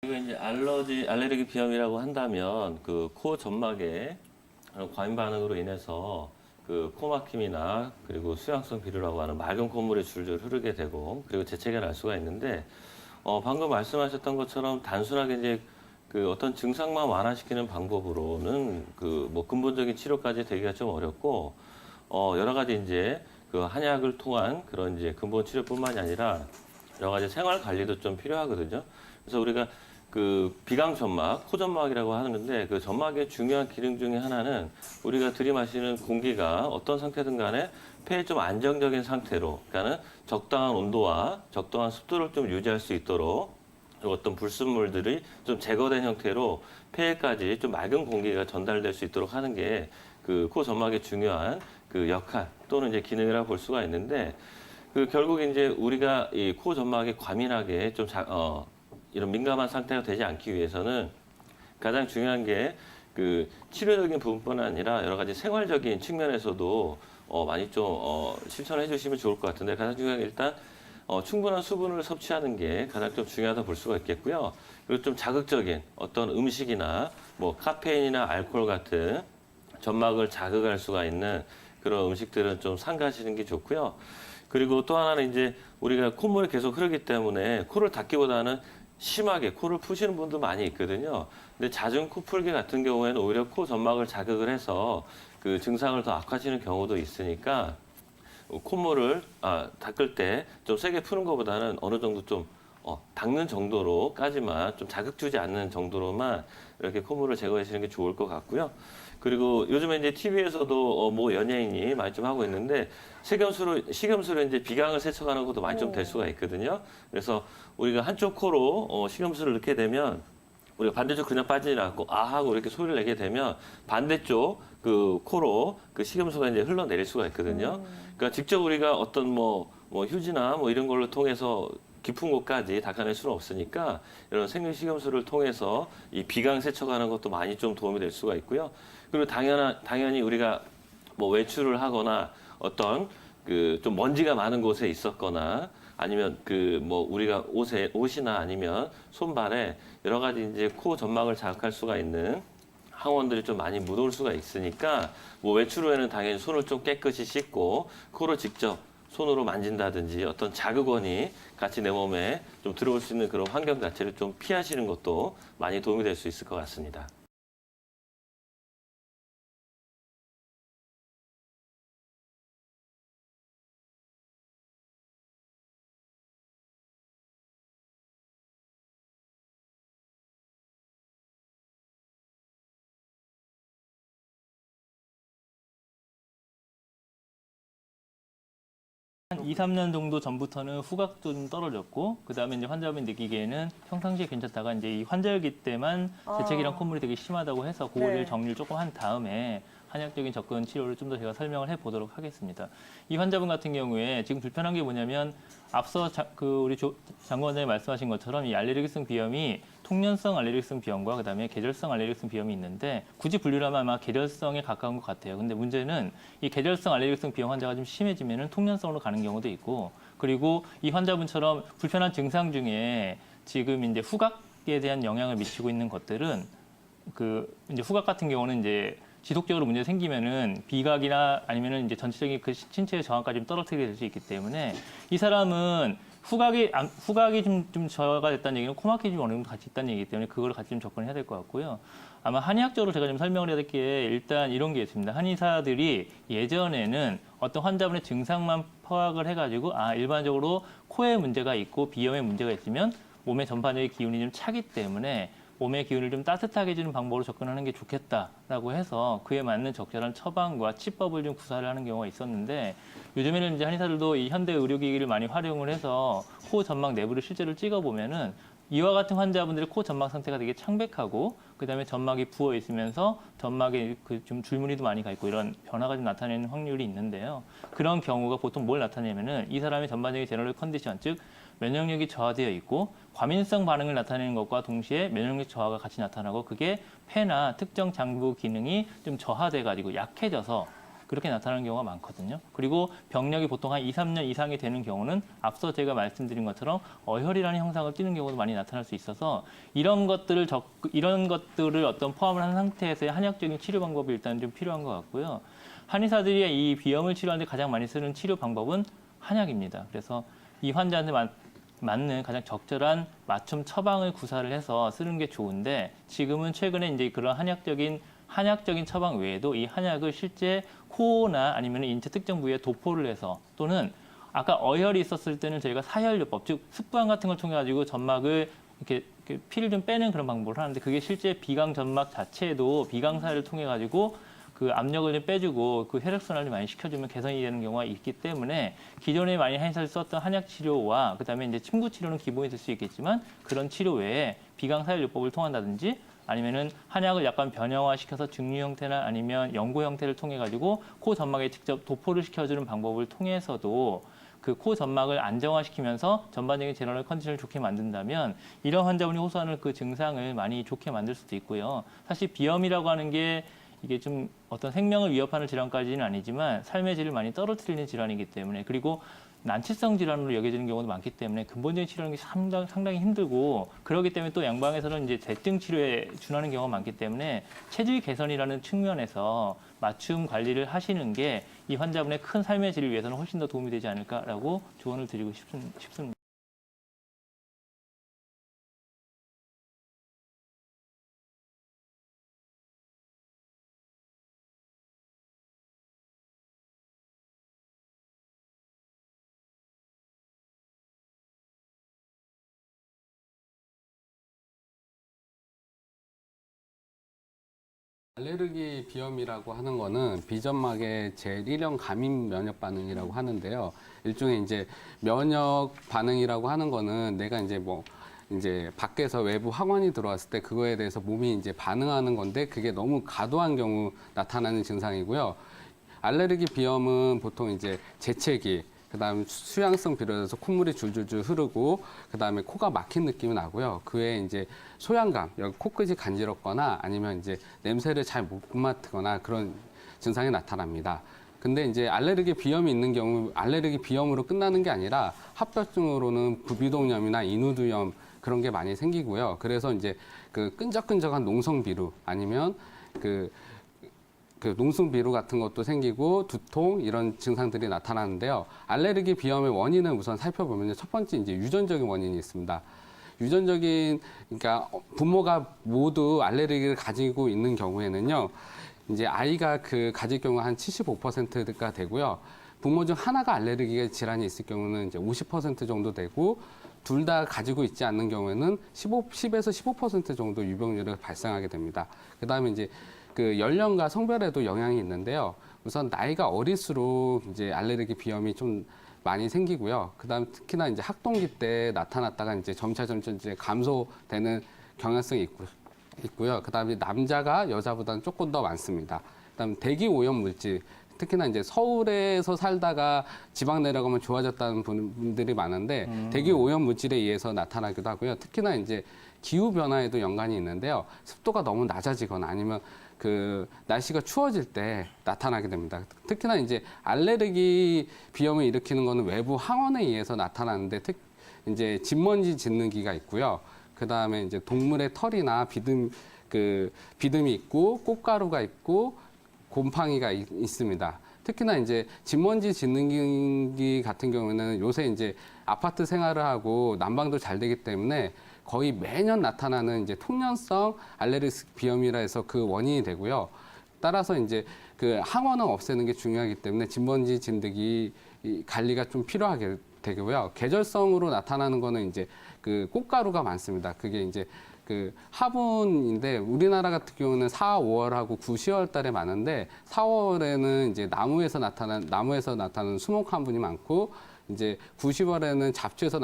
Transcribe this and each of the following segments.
이게 이제 알레르기 비염이라고 한다면 그 코 점막에 과민 반응으로 인해서 그 코막힘이나 그리고 수양성 비루라고 하는 맑은 콧물이 줄줄 흐르게 되고 그리고 재채기가 날 수가 있는데 방금 말씀하셨던 것처럼 단순하게 이제 그 어떤 증상만 완화시키는 방법으로는 그 뭐 근본적인 치료까지 되기가 좀 어렵고 여러 가지 이제 그 한약을 통한 그런 이제 근본 치료뿐만이 아니라 여러 가지 생활 관리도 좀 필요하거든요. 그래서 우리가 그 비강 점막, 코 점막이라고 하는데 그 점막의 중요한 기능 중에 하나는 우리가 들이마시는 공기가 어떤 상태든 간에 폐에 좀 안정적인 상태로, 그러니까는 적당한 온도와 적당한 습도를 좀 유지할 수 있도록 어떤 불순물들이 좀 제거된 형태로 폐에까지 좀 맑은 공기가 전달될 수 있도록 하는 게 그 코 점막의 중요한 그 역할 또는 이제 기능이라고 볼 수가 있는데 그 결국 이제 우리가 이 코 점막이 과민하게 좀 이런 민감한 상태가 되지 않기 위해서는 가장 중요한 게 그 치료적인 부분뿐 아니라 여러 가지 생활적인 측면에서도 많이 좀 실천해 주시면 좋을 것 같은데 가장 중요한 게 일단 충분한 수분을 섭취하는 게 가장 좀 중요하다 볼 수가 있겠고요. 그리고 좀 자극적인 어떤 음식이나 뭐 카페인이나 알코올 같은 점막을 자극할 수가 있는 그런 음식들은 좀 삼가하시는 게 좋고요. 그리고 또 하나는 이제 우리가 콧물이 계속 흐르기 때문에 코를 닦기보다는 심하게 코를 푸시는 분도 많이 있거든요. 근데 잦은 코 풀기 같은 경우에는 오히려 코 점막을 자극을 해서 그 증상을 더 악화시키는 경우도 있으니까 콧물을 닦을 때 좀 세게 푸는 것보다는 어느 정도 좀 닦는 정도로까지만 좀 자극 주지 않는 정도로만 이렇게 콧물을 제거해 주시는 게 좋을 것 같고요. 그리고 요즘에 이제 TV에서도 뭐 연예인이 많이 좀 하고 있는데 식염수로 이제 비강을 세척하는 것도 많이 좀 될 수가 있거든요. 그래서 우리가 한쪽 코로 식염수를 넣게 되면 우리가 반대쪽 그냥 빠지지 않고 아 하고 이렇게 소리를 내게 되면 반대쪽 그 코로 그 식염수가 이제 흘러내릴 수가 있거든요. 그러니까 직접 우리가 어떤 뭐 휴지나 뭐 이런 걸로 통해서 깊은 곳까지 닦아낼 수는 없으니까 이런 생리식염수를 통해서 이 비강 세척하는 것도 많이 좀 도움이 될 수가 있고요. 그리고 당연히 우리가 뭐 외출을 하거나 어떤 그 좀 먼지가 많은 곳에 있었거나 아니면 그 뭐 우리가 옷이나 아니면 손발에 여러 가지 이제 코 점막을 자극할 수가 있는 항원들이 좀 많이 묻어올 수가 있으니까 뭐 외출 후에는 당연히 손을 좀 깨끗이 씻고 코를 직접 손으로 만진다든지 어떤 자극원이 같이 내 몸에 좀 들어올 수 있는 그런 환경 자체를 좀 피하시는 것도 많이 도움이 될 수 있을 것 같습니다. 한 2, 3년 정도 전부터는 후각도 좀 떨어졌고 그다음에 이제 환자분이 느끼기에는 평상시에 괜찮다가 이제 이 환절기 때만 재채기랑 콧물이 되게 심하다고 해서 그거를 네. 정리를 조금 한 다음에 한약적인 접근 치료를 좀 더 제가 설명을 해보도록 하겠습니다. 이 환자분 같은 경우에 지금 불편한 게 뭐냐면 앞서 우리 장관장이 말씀하신 것처럼 이 알레르기성 비염이 통년성 알레르기성 비염과 그다음에 계절성 알레르기성 비염이 있는데 굳이 분류를 하면 아마 계절성에 가까운 것 같아요. 근데 문제는 이 계절성 알레르기성 비염 환자가 좀 심해지면은 통년성으로 가는 경우도 있고 그리고 이 환자분처럼 불편한 증상 중에 지금 이제 후각에 대한 영향을 미치고 있는 것들은 그 이제 후각 같은 경우는 이제 지속적으로 문제 생기면은 비각이나 아니면은 이제 전체적인 그 신체의 저항까지 좀 떨어뜨리게 될 수 있기 때문에 이 사람은 후각이 좀 저하가 됐다는 얘기는 코막힘이 어느 정도 같이 있다는 얘기이기 때문에 그걸 같이 좀 접근해야 될 것 같고요. 아마 한의학적으로 제가 좀 설명을 해야 될 게 일단 이런 게 있습니다. 한의사들이 예전에는 어떤 환자분의 증상만 파악을 해가지고 일반적으로 코에 문제가 있고 비염에 문제가 있으면 몸의 전반적인 기운이 좀 차기 때문에 몸의 기운을 좀 따뜻하게 해주는 방법으로 접근하는 게 좋겠다라고 해서 그에 맞는 적절한 처방과 치법을 좀 구사를 하는 경우가 있었는데 요즘에는 이제 한의사들도 이 현대 의료기기를 많이 활용을 해서 코 점막 내부를 실제로 찍어보면은 이와 같은 환자분들의 코 점막 상태가 되게 창백하고 그다음에 점막이 부어 있으면서 점막에 그 좀 줄무늬도 많이 가 있고 이런 변화가 좀 나타내는 확률이 있는데요. 그런 경우가 보통 뭘 나타내냐면은 이 사람의 전반적인 제너럴 컨디션 즉 면역력이 저하되어 있고 과민성 반응을 나타내는 것과 동시에 면역력 저하가 같이 나타나고 그게 폐나 특정 장부 기능이 좀 저하돼 가지고 약해져서 그렇게 나타나는 경우가 많거든요. 그리고 병력이 보통 한 2, 3년 이상이 되는 경우는 앞서 제가 말씀드린 것처럼 어혈이라는 형상을 띠는 경우도 많이 나타날 수 있어서 이런 것들을 어떤 포함을 한 상태에서의 한약적인 치료 방법이 일단 좀 필요한 것 같고요. 한의사들이 이 비염을 치료하는데 가장 많이 쓰는 치료 방법은 한약입니다. 그래서 이 환자한테 맞는 가장 적절한 맞춤 처방을 구사를 해서 쓰는 게 좋은데 지금은 최근에 이제 그런 한약적인 처방 외에도 이 한약을 실제 코나 아니면 인체 특정 부위에 도포를 해서 또는 아까 어혈이 있었을 때는 저희가 사혈요법, 즉 습관 같은 걸 통해 가지고 점막을 이렇게 피를 좀 빼는 그런 방법을 하는데 그게 실제 비강 점막 자체에도 비강사를 통해 가지고 그 압력을 좀 빼주고 그 혈액순환을 많이 시켜주면 개선이 되는 경우가 있기 때문에 기존에 많이 한의사를 썼던 한약 치료와 그다음에 이제 침구 치료는 기본이 될 수 있겠지만 그런 치료 외에 비강 사혈요법을 통한다든지 아니면은 한약을 약간 변형화시켜서 증류 형태나 아니면 연고 형태를 통해 가지고 코 점막에 직접 도포를 시켜주는 방법을 통해서도 그 코 점막을 안정화시키면서 전반적인 제너럴 컨디션을 좋게 만든다면 이런 환자분이 호소하는 그 증상을 많이 좋게 만들 수도 있고요. 사실 비염이라고 하는 게 이게 좀 어떤 생명을 위협하는 질환까지는 아니지만 삶의 질을 많이 떨어뜨리는 질환이기 때문에 그리고 난치성 질환으로 여겨지는 경우도 많기 때문에 근본적인 치료하는 게 상당히 힘들고 그렇기 때문에 또 양방에서는 이제 대증 치료에 준하는 경우가 많기 때문에 체질 개선이라는 측면에서 맞춤 관리를 하시는 게 이 환자분의 큰 삶의 질을 위해서는 훨씬 더 도움이 되지 않을까라고 조언을 드리고 싶습니다. 알레르기 비염이라고 하는 거는 비점막의 제1형 감인 면역 반응이라고 하는데요. 일종의 이제 면역 반응이라고 하는 거는 내가 이제 밖에서 외부 항원이 들어왔을 때 그거에 대해서 몸이 이제 반응하는 건데 그게 너무 과도한 경우 나타나는 증상이고요. 알레르기 비염은 보통 이제 재채기, 그다음 수양성 비롯해서 콧물이 줄줄줄 흐르고 그다음에 코가 막힌 느낌이 나고요. 그 외에 이제 소양감, 여기 코끝이 간지럽거나 아니면 이제 냄새를 잘 못 맡거나 그런 증상이 나타납니다. 근데 이제 알레르기 비염이 있는 경우 알레르기 비염으로 끝나는 게 아니라 합병증으로는 부비동염이나 인후두염 그런 게 많이 생기고요. 그래서 이제 그 끈적끈적한 농성비루 아니면 그 농승비루 같은 것도 생기고 두통 이런 증상들이 나타나는데요. 알레르기 비염의 원인을 우선 살펴보면 첫 번째 이제 유전적인 원인이 있습니다. 그러니까 부모가 모두 알레르기를 가지고 있는 경우에는요. 이제 아이가 가질 경우 한 75%가 되고요. 부모 중 하나가 알레르기 질환이 있을 경우는 이제 50% 정도 되고 둘 다 가지고 있지 않는 경우에는 10에서 15% 정도 유병률을 발생하게 됩니다. 그다음에 이제 연령과 성별에도 영향이 있는데요. 우선 나이가 어릴수록 이제 알레르기 비염이 좀 많이 생기고요. 그다음 특히나 이제 학동기 때 나타났다가 이제 점차 이제 감소되는 경향성이 있고요. 그다음에 남자가 여자보다는 조금 더 많습니다. 그다음 대기 오염 물질, 특히나 이제 서울에서 살다가 지방 내려가면 좋아졌다는 분들이 많은데 대기 오염 물질에 의해서 나타나기도 하고요. 특히나 이제 기후 변화에도 연관이 있는데요. 습도가 너무 낮아지거나 아니면 날씨가 추워질 때 나타나게 됩니다. 특히나 이제 알레르기 비염을 일으키는 거는 외부 항원에 의해서 나타나는데 이제 진먼지 짓는기가 있고요. 그 다음에 이제 동물의 털이나 비듬이 있고 꽃가루가 있고 곰팡이가 있습니다. 특히나 이제 진먼지 짓는기 같은 경우에는 요새 이제 아파트 생활을 하고 난방도 잘 되기 때문에 거의 매년 나타나는 이제 통년성 알레르기 비염이라 해서 그 원인이 되고요. 따라서 이제 항원을 없애는 게 중요하기 때문에 진먼지 진드기 관리가 좀 필요하게 되고요. 계절성으로 나타나는 거는 이제 꽃가루가 많습니다. 그게 이제 화분인데 우리나라 같은 경우는 4, 5월하고 9, 10월 달에 많은데 4월에는 이제 나무에서 나타나는 수목 화분이 많고 이제 9, 10월에는 잡초에서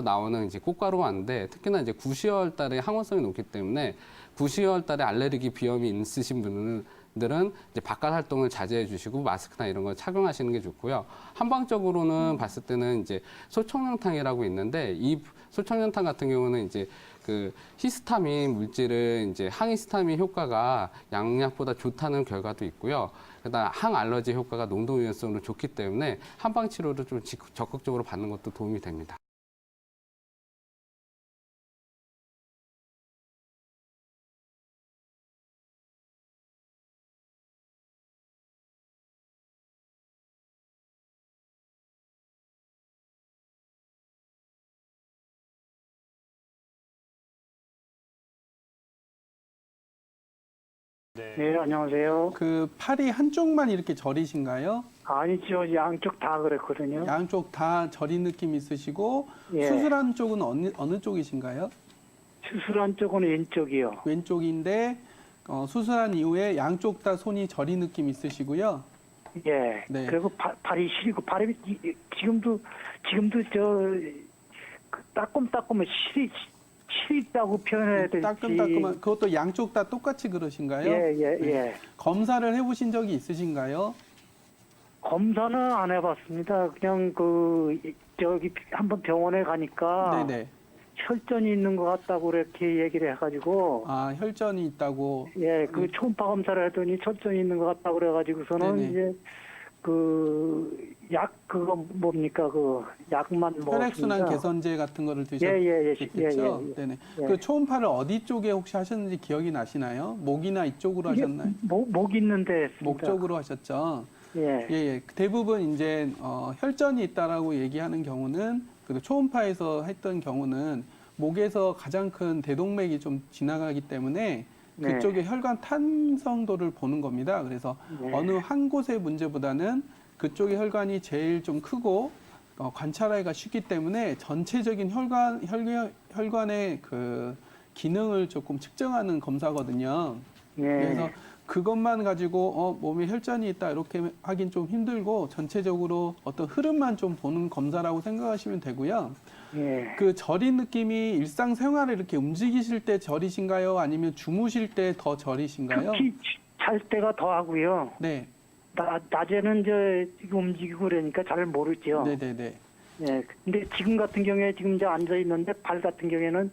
나오는 이제 꽃가루가 많은데 특히나 이제 9, 10월 달에 항원성이 높기 때문에 9, 10월 달에 알레르기 비염이 있으신 분은 분들은 이제 바깥 활동을 자제해 주시고 마스크나 이런 걸 착용하시는 게 좋고요. 한방적으로는 봤을 때는 이제 소청량탕이라고 있는데 이 소청량탕 같은 경우는 이제 그 히스타민 물질을 이제 항히스타민 효과가 양약보다 좋다는 결과도 있고요. 그다음 항알러지 효과가 농도 유연성으로 좋기 때문에 한방 치료를 좀 적극적으로 받는 것도 도움이 됩니다. 네, 안녕하세요. 그 팔이 한쪽만 이렇게 저리신가요? 아니죠. 양쪽 다 그랬거든요. 양쪽 다 저린 느낌 있으시고 예. 수술한 쪽은 어느 쪽이신가요? 수술한 쪽은 왼쪽이요. 왼쪽인데 수술한 이후에 양쪽 다 손이 저린 느낌 있으시고요. 예. 네. 그리고 발이 시리고 발이 지금도 따끔따끔해 시리다고 표현해야 될지. 따끔따끔한 그것도 양쪽 다 똑같이 그러신가요? 예, 예, 네. 예. 검사를 해보신 적이 있으신가요? 검사는 안 해봤습니다. 그냥 저기 한번 병원에 가니까 네네. 혈전이 있는 것 같다고 그렇게 얘기를 해가지고. 아 혈전이 있다고. 예, 그 초음파 검사를 했더니 혈전이 있는 것 같다고 그래가지고서는 네네. 이제 그거 뭡니까 그 약만 혈액순환 개선제 같은 거를 예, 드셨겠죠? 예. 네네. 예. 그 초음파를 어디 쪽에 혹시 하셨는지 기억이 나시나요? 목이나 이쪽으로 하셨나요? 목 있는데 했습니다. 목 쪽으로 하셨죠? 예, 예. 대부분 이제 혈전이 있다라고 얘기하는 경우는 그 초음파에서 했던 경우는 목에서 가장 큰 대동맥이 좀 지나가기 때문에 네. 그쪽의 혈관 탄성도를 보는 겁니다. 그래서 네. 어느 한 곳의 문제보다는 그쪽의 혈관이 제일 좀 크고 관찰하기가 쉽기 때문에 전체적인 혈관의 그 기능을 조금 측정하는 검사거든요. 예. 그래서 그것만 가지고 몸에 혈전이 있다 이렇게 하긴 좀 힘들고 전체적으로 어떤 흐름만 좀 보는 검사라고 생각하시면 되고요. 예. 그 저린 느낌이 일상생활에 이렇게 움직이실 때 저리신가요? 아니면 주무실 때 더 저리신가요? 특히 잘 때가 더 하고요. 네, 낮에는 지금 움직이고 그러니까 잘 모르죠. 네네네. 예. 근데 지금 같은 경우에 지금 이제 앉아 있는데 발 같은 경우에는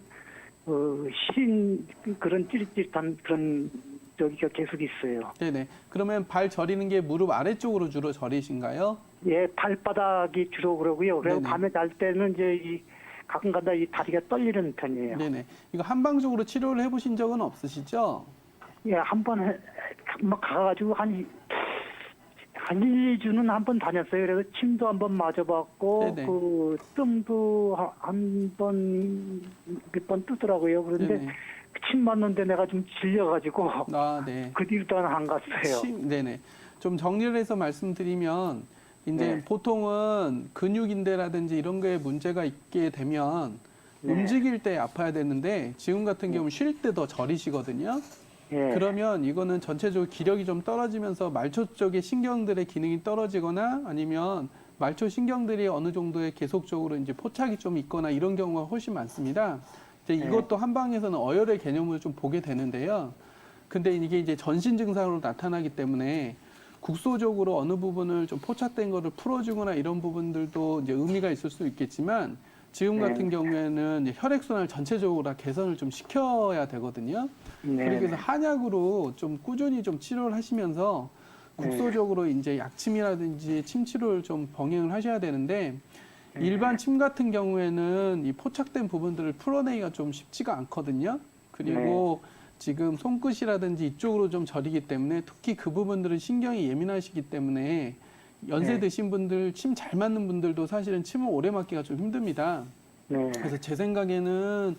시린 그런 찌릿찌릿한 그런 저기가 계속 있어요. 네네. 그러면 발 저리는 게 무릎 아래쪽으로 주로 저리신가요? 예, 발바닥이 주로 그러고요. 그리고 네네. 밤에 잘 때는 이제 가끔가다 이 다리가 떨리는 편이에요. 네네. 이거 한방적으로 치료를 해보신 적은 없으시죠? 예, 한번 가가지고 한 1, 2주는 한 번 다녔어요. 그래서 침도 한 번 맞아봤고, 네네. 그 뜸도 몇 번 뜨더라고요. 그런데 네네. 침 맞는데 내가 좀 질려가지고 아, 네. 그 뒤로는 안 갔어요. 네네. 좀 정리를 해서 말씀드리면 이제 네. 보통은 근육인대라든지 이런 거에 문제가 있게 되면 네. 움직일 때 아파야 되는데 지금 같은 경우는 쉴 때 더 저리시거든요. 예. 그러면 이거는 전체적으로 기력이 좀 떨어지면서 말초 쪽의 신경들의 기능이 떨어지거나 아니면 말초 신경들이 어느 정도의 계속적으로 이제 포착이 좀 있거나 이런 경우가 훨씬 많습니다. 이제 이것도 한방에서는 어혈의 개념을 좀 보게 되는데요. 근데 이게 이제 전신 증상으로 나타나기 때문에 국소적으로 어느 부분을 좀 포착된 거를 풀어주거나 이런 부분들도 이제 의미가 있을 수 있겠지만 지금 같은 경우에는 이제 혈액순환을 전체적으로 다 개선을 좀 시켜야 되거든요. 네. 그래서 한약으로 좀 꾸준히 좀 치료를 하시면서 국소적으로 이제 약침이라든지 침 치료를 좀 병행을 하셔야 되는데 일반 침 같은 경우에는 이 포착된 부분들을 풀어내기가 좀 쉽지가 않거든요. 그리고 지금 손끝이라든지 이쪽으로 좀 저리기 때문에 특히 그 부분들은 신경이 예민하시기 때문에 연세 드신 분들, 침 잘 맞는 분들도 사실은 침을 오래 맞기가 좀 힘듭니다. 네. 그래서 제 생각에는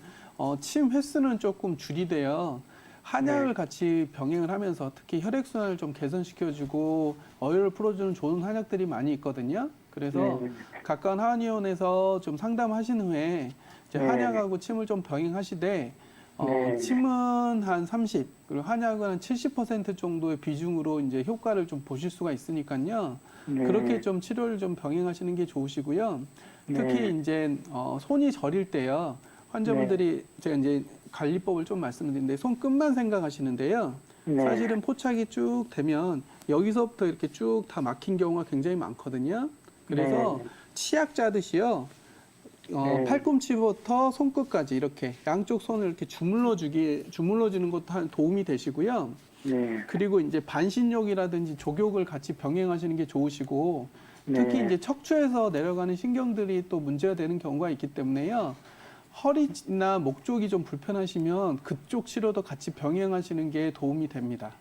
침 횟수는 조금 줄이되어 한약을 같이 병행을 하면서 특히 혈액순환을 좀 개선시켜주고 어혈을 풀어주는 좋은 한약들이 많이 있거든요. 그래서 가까운 한의원에서 좀 상담하신 후에 이제 한약하고 침을 좀 병행하시되 침은 한 30, 그리고 한약은 한 70% 정도의 비중으로 이제 효과를 좀 보실 수가 있으니까요. 그렇게 좀 치료를 좀 병행하시는 게 좋으시고요. 특히 이제 손이 저릴 때요. 환자분들이 제가 이제 관리법을 좀 말씀드리는데 손끝만 생각하시는데요. 네. 사실은 포착이 쭉 되면 여기서부터 이렇게 쭉 다 막힌 경우가 굉장히 많거든요. 그래서 네. 치약 짜듯이요. 네. 팔꿈치부터 손끝까지 이렇게 양쪽 손을 이렇게 주물러주는 것도 도움이 되시고요. 네. 그리고 이제 반신욕이라든지 족욕을 같이 병행하시는 게 좋으시고, 특히 네. 이제 척추에서 내려가는 신경들이 또 문제가 되는 경우가 있기 때문에요. 허리나 목 쪽이 좀 불편하시면 그쪽 치료도 같이 병행하시는 게 도움이 됩니다.